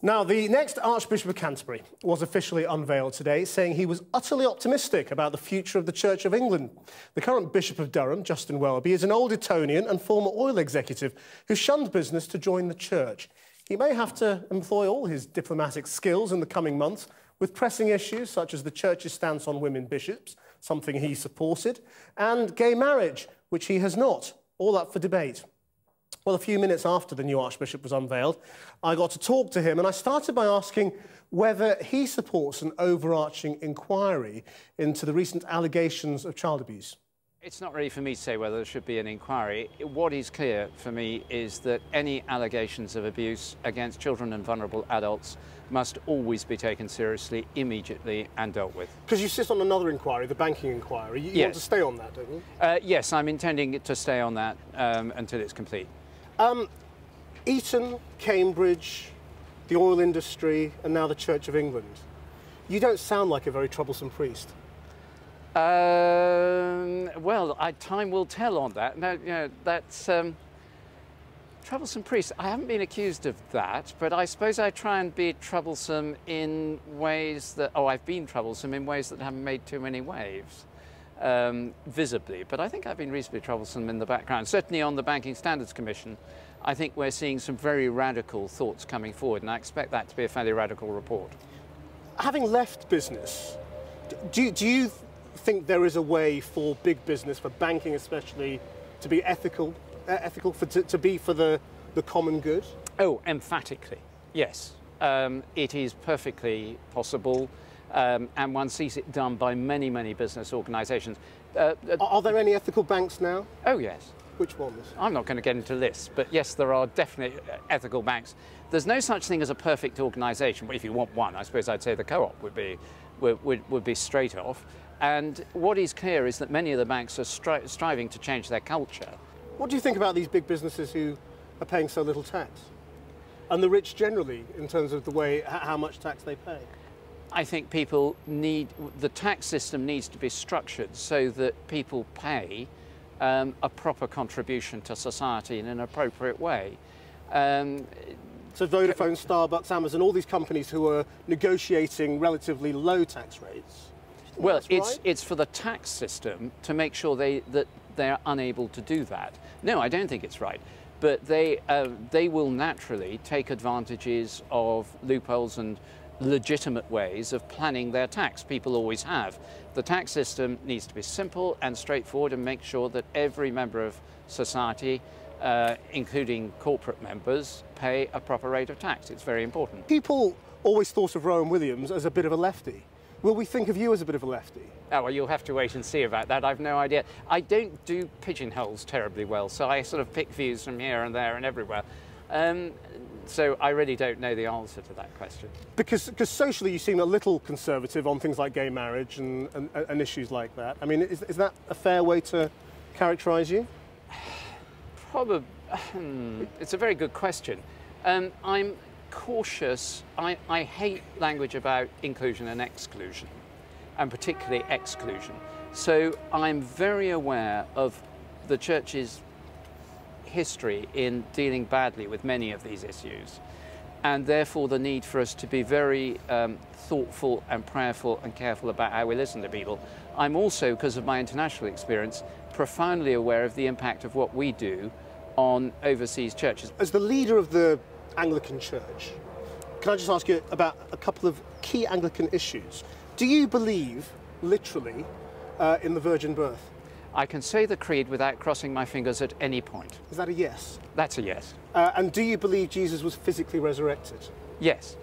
Now, the next Archbishop of Canterbury was officially unveiled today, saying he was utterly optimistic about the future of the Church of England. The current Bishop of Durham, Justin Welby, is an old Etonian and former oil executive who shunned business to join the Church. He may have to employ all his diplomatic skills in the coming months with pressing issues such as the Church's stance on women bishops, something he supported, and gay marriage, which he has not, all up for debate. Well, a few minutes after the new Archbishop was unveiled, I got to talk to him, and I started by asking whether he supports an overarching inquiry into the recent allegations of child abuse. It's not really for me to say whether there should be an inquiry. What is clear for me is that any allegations of abuse against children and vulnerable adults must always be taken seriously, immediately, and dealt with. Because you sit on another inquiry, the banking inquiry. You want to stay on that, don't you? Yes, I'm intending to stay on that until it's complete. Eton, Cambridge, the oil industry, and now the Church of England. You don't sound like a very troublesome priest. Well, time will tell on that. No, you know, that's troublesome priest. I haven't been accused of that, but I suppose I try and be troublesome in ways that, I've been troublesome in ways that haven't made too many waves, visibly. But I think I've been reasonably troublesome in the background. Certainly on the Banking Standards Commission, I think we're seeing some very radical thoughts coming forward, and I expect that to be a fairly radical report. Having left business, do you think there is a way for big business, for banking especially, to be ethical, to be for the common good? Oh, emphatically, yes. It is perfectly possible, and one sees it done by many, many business organisations. Are there any ethical banks now? Oh, yes. Which ones? I'm not going to get into lists, but yes, there are definitely ethical banks. There's no such thing as a perfect organisation. Well, if you want one, I suppose I'd say the Co-op would be straight off. And what is clear is that many of the banks are striving to change their culture. What do you think about these big businesses who are paying so little tax? And the rich generally, in terms of the way, how much tax they pay? I think the tax system needs to be structured so that people pay a proper contribution to society in an appropriate way. So Vodafone, Starbucks, Amazon, all these companies who are negotiating relatively low tax rates. Well, it's for the tax system to make sure that they're unable to do that. No, I don't think it's right. But they will naturally take advantages of loopholes and legitimate ways of planning their tax. People always have. The tax system needs to be simple and straightforward and make sure that every member of society, including corporate members, pay a proper rate of tax. It's very important. People always thought of Rowan Williams as a bit of a lefty. Will we think of you as a bit of a lefty? Oh, well, you'll have to wait and see about that. I've no idea. I don't do pigeonholes terribly well, so I sort of pick views from here and there and everywhere. So I really don't know the answer to that question. Because socially you seem a little conservative on things like gay marriage and issues like that. I mean, is that a fair way to characterise you? Probably. It's a very good question. I'm cautious. I hate language about inclusion and exclusion, and particularly exclusion. So I'm very aware of the Church's history in dealing badly with many of these issues, and therefore the need for us to be very thoughtful and prayerful and careful about how we listen to people. I'm also, because of my international experience, profoundly aware of the impact of what we do on overseas churches. As the leader of the Anglican Church, can I just ask you about a couple of key Anglican issues? Do you believe, literally, in the virgin birth? I can say the creed without crossing my fingers at any point. Is that a yes? That's a yes. And do you believe Jesus was physically resurrected? Yes.